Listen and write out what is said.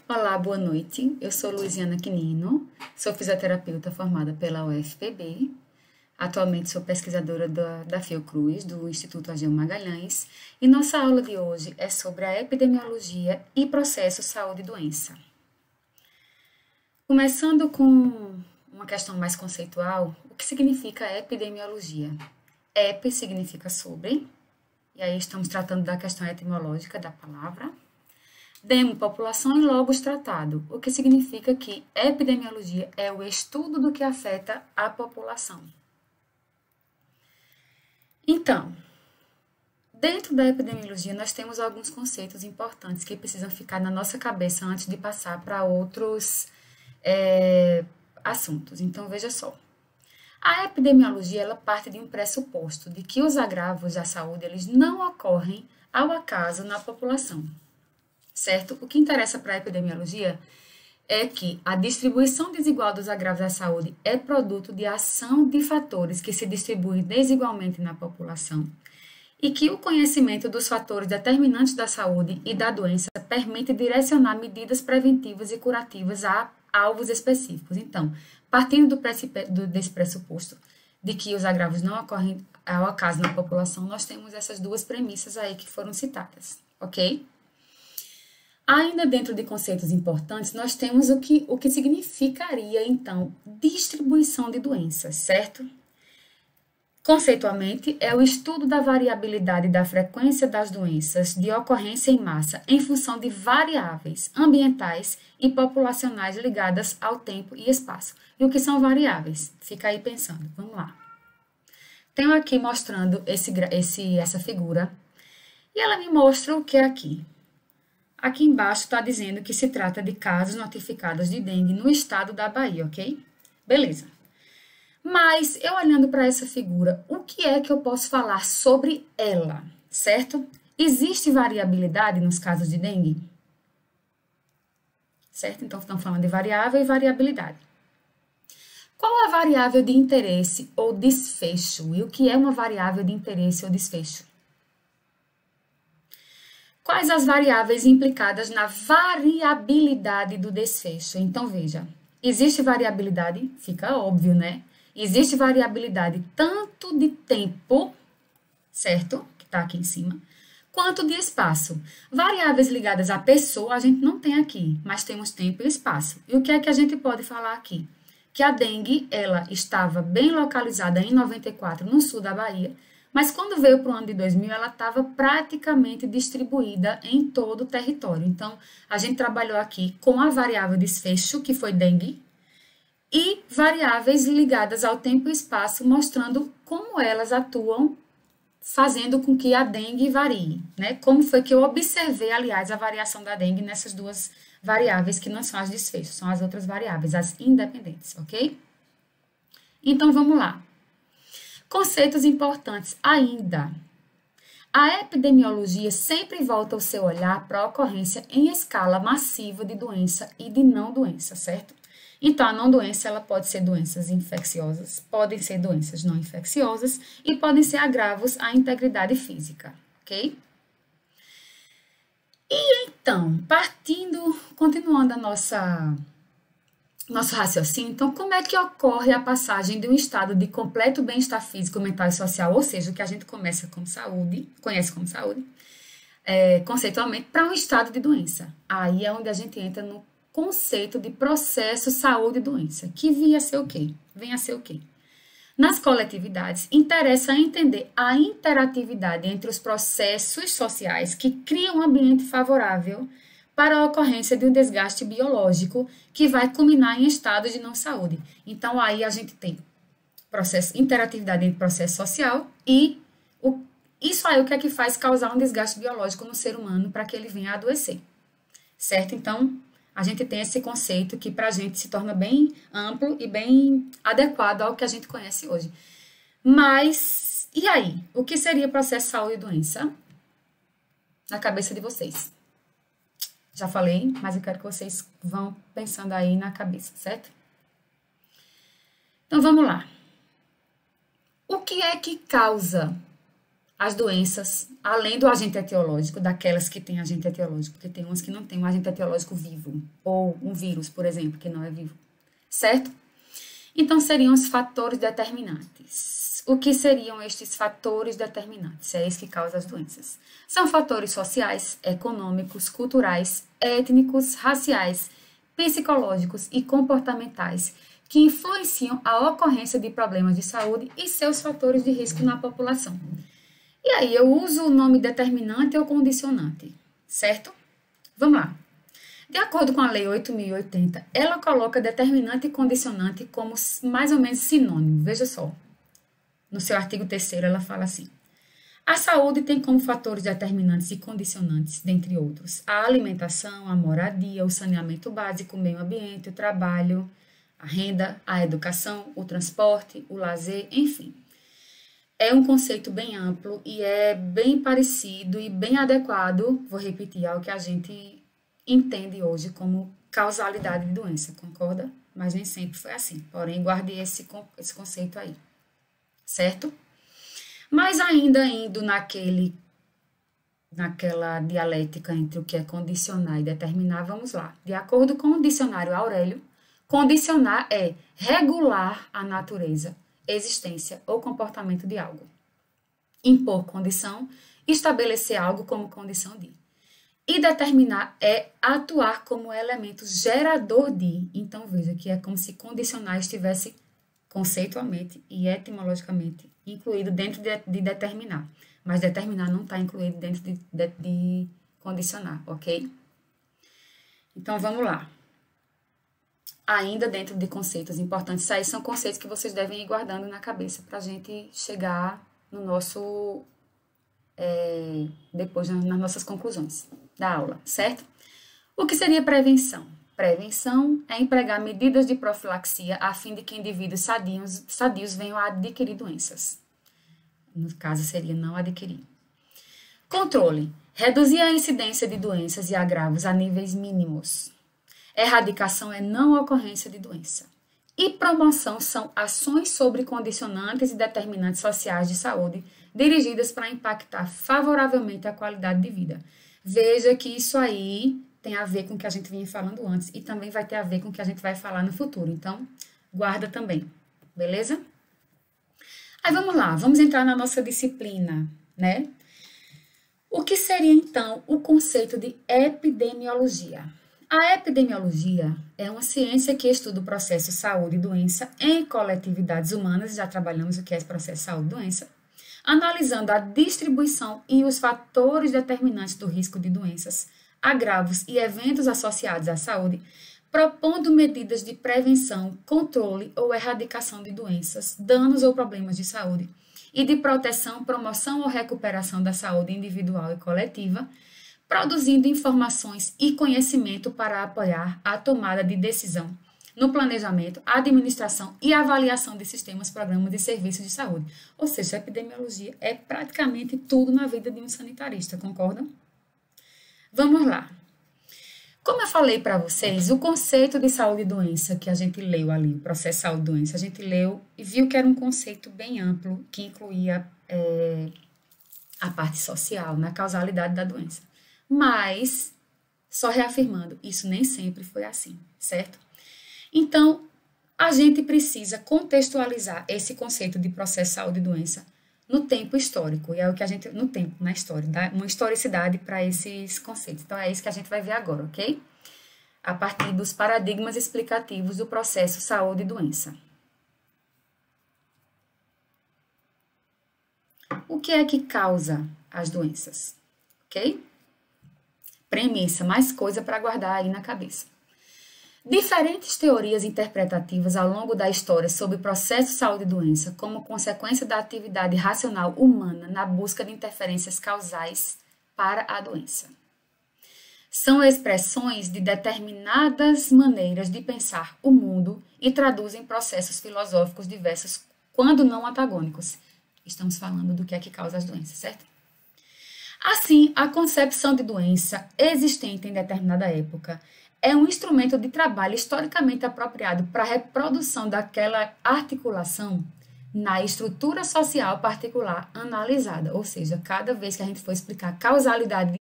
Olá, boa noite. Eu sou Luiziana Quinino, sou fisioterapeuta formada pela UFPB. Atualmente sou pesquisadora da Fiocruz, do Instituto Ageu Magalhães, e nossa aula de hoje é sobre a epidemiologia e processo saúde e doença. Começando com uma questão mais conceitual, o que significa epidemiologia? Ep significa sobre, e aí estamos tratando da questão etimológica da palavra. Demo, população e logos tratado, o que significa que epidemiologia é o estudo do que afeta a população. Então, dentro da epidemiologia nós temos alguns conceitos importantes que precisam ficar na nossa cabeça antes de passar para outros assuntos. Então, veja só. A epidemiologia ela parte de um pressuposto de que os agravos à saúde eles não ocorrem ao acaso na população. Certo? O que interessa para a epidemiologia é que a distribuição desigual dos agravos à saúde é produto de ação de fatores que se distribuem desigualmente na população e que o conhecimento dos fatores determinantes da saúde e da doença permite direcionar medidas preventivas e curativas a alvos específicos. Então, partindo desse pressuposto de que os agravos não ocorrem ao acaso na população, nós temos essas duas premissas aí que foram citadas, ok? Ainda dentro de conceitos importantes, nós temos o que significaria, então, distribuição de doenças, certo? Conceitualmente, é o estudo da variabilidade da frequência das doenças de ocorrência em massa em função de variáveis ambientais e populacionais ligadas ao tempo e espaço. E o que são variáveis? Fica aí pensando, vamos lá. Tenho aqui mostrando essa figura e ela me mostra o que é aqui. Aqui embaixo está dizendo que se trata de casos notificados de dengue no estado da Bahia, ok? Beleza. Mas, eu olhando para essa figura, o que é que eu posso falar sobre ela, certo? Existe variabilidade nos casos de dengue? Certo? Então, estamos falando de variável e variabilidade. Qual a variável de interesse ou desfecho? E o que é uma variável de interesse ou desfecho? Quais as variáveis implicadas na variabilidade do desfecho? Então, veja, existe variabilidade, fica óbvio, né? Existe variabilidade tanto de tempo, certo? Que está aqui em cima, quanto de espaço. Variáveis ligadas à pessoa a gente não tem aqui, mas temos tempo e espaço. E o que é que a gente pode falar aqui? Que a dengue, ela estava bem localizada em 94, no sul da Bahia, mas quando veio para o ano de 2000, ela estava praticamente distribuída em todo o território. Então, a gente trabalhou aqui com a variável desfecho, que foi dengue, e variáveis ligadas ao tempo e espaço, mostrando como elas atuam, fazendo com que a dengue varie, né? Como foi que eu observei, aliás, a variação da dengue nessas duas variáveis, que não são as desfechos, são as outras variáveis, as independentes, ok? Então, vamos lá. Conceitos importantes ainda. A epidemiologia sempre volta o seu olhar para a ocorrência em escala massiva de doença e de não doença, certo? Então, a não doença ela pode ser doenças infecciosas, podem ser doenças não infecciosas e podem ser agravos à integridade física, ok? E então, continuando nosso raciocínio, então, como é que ocorre a passagem de um estado de completo bem-estar físico, mental e social, ou seja, o que a gente conhece como saúde, conceitualmente, para um estado de doença? Aí é onde a gente entra no conceito de processo saúde e doença, que vem a ser o quê? Nas coletividades, interessa entender a interatividade entre os processos sociais que criam um ambiente favorável para a ocorrência de um desgaste biológico que vai culminar em estados de não saúde. Então, aí a gente tem interatividade entre processo social e isso aí o que é que faz causar um desgaste biológico no ser humano para que ele venha a adoecer, certo? Então, a gente tem esse conceito que para a gente se torna bem amplo e bem adequado ao que a gente conhece hoje. Mas, e aí? O que seria processo saúde e doença na cabeça de vocês? Já falei, mas eu quero que vocês vão pensando aí na cabeça, certo? Então, vamos lá. O que é que causa as doenças, além do agente etiológico, daquelas que têm agente etiológico, porque tem umas que não têm um agente etiológico vivo, ou um vírus, por exemplo, que não é vivo, certo? Então, seriam os fatores determinantes. O que seriam estes fatores determinantes? É isso que causa as doenças. São fatores sociais, econômicos, culturais, étnicos, raciais, psicológicos e comportamentais que influenciam a ocorrência de problemas de saúde e seus fatores de risco na população. E aí, eu uso o nome determinante ou condicionante, certo? Vamos lá. De acordo com a Lei 8.080, ela coloca determinante e condicionante como mais ou menos sinônimo. Veja só, no seu artigo 3º ela fala assim: a saúde tem como fatores determinantes e condicionantes, dentre outros, a alimentação, a moradia, o saneamento básico, o meio ambiente, o trabalho, a renda, a educação, o transporte, o lazer, enfim. É um conceito bem amplo e é bem parecido e bem adequado, vou repetir, ao que a gente entende hoje como causalidade de doença, concorda? Mas nem sempre foi assim, porém guarde esse conceito aí, certo? Mas ainda indo naquela dialética entre o que é condicionar e determinar, vamos lá. De acordo com o dicionário Aurélio, condicionar é regular a natureza, existência ou comportamento de algo. Impor condição, estabelecer algo como condição de. E determinar é atuar como elemento gerador de. Então, veja que é como se condicionar estivesse conceitualmente e etimologicamente incluído dentro de determinar. Mas determinar não está incluído dentro de condicionar, ok? Então, vamos lá. Ainda dentro de conceitos importantes, isso aí são conceitos que vocês devem ir guardando na cabeça para a gente chegar no nosso... depois nas nossas conclusões da aula, certo? O que seria prevenção? Prevenção é empregar medidas de profilaxia a fim de que indivíduos sadios venham a adquirir doenças. No caso, seria não adquirir. Controle. Reduzir a incidência de doenças e agravos a níveis mínimos. Erradicação é não ocorrência de doença. E promoção são ações sobre condicionantes e determinantes sociais de saúde dirigidas para impactar favoravelmente a qualidade de vida. Veja que isso aí tem a ver com o que a gente vinha falando antes e também vai ter a ver com o que a gente vai falar no futuro. Então, guarda também, beleza? Aí vamos lá, vamos entrar na nossa disciplina, né? O que seria, então, o conceito de epidemiologia? A epidemiologia é uma ciência que estuda o processo saúde e doença em coletividades humanas, já trabalhamos o que é esse processo saúde e doença, analisando a distribuição e os fatores determinantes do risco de doenças, agravos e eventos associados à saúde, propondo medidas de prevenção, controle ou erradicação de doenças, danos ou problemas de saúde, e de proteção, promoção ou recuperação da saúde individual e coletiva, produzindo informações e conhecimento para apoiar a tomada de decisão no planejamento, administração e avaliação de sistemas, programas e serviços de saúde. Ou seja, a epidemiologia é praticamente tudo na vida de um sanitarista, concordam? Vamos lá. Como eu falei para vocês, o conceito de saúde e doença que a gente leu ali, o processo saúde e doença, a gente leu e viu que era um conceito bem amplo que incluía a parte social, na causalidade da doença. Mas, só reafirmando, isso nem sempre foi assim, certo? Então, a gente precisa contextualizar esse conceito de processo saúde e doença no tempo histórico, e é o que a gente, no tempo, na história, dá uma historicidade para esses conceitos. Então, é isso que a gente vai ver agora, ok? A partir dos paradigmas explicativos do processo saúde e doença. O que é que causa as doenças? Ok? Premissa, mais coisa para guardar aí na cabeça. Diferentes teorias interpretativas ao longo da história sobre o processo saúde e doença como consequência da atividade racional humana na busca de interferências causais para a doença. São expressões de determinadas maneiras de pensar o mundo e traduzem processos filosóficos diversos, quando não antagônicos. Estamos falando do que é que causa as doenças, certo? Assim, a concepção de doença existente em determinada época é um instrumento de trabalho historicamente apropriado para a reprodução daquela articulação na estrutura social particular analisada. Ou seja, cada vez que a gente for explicar causalidade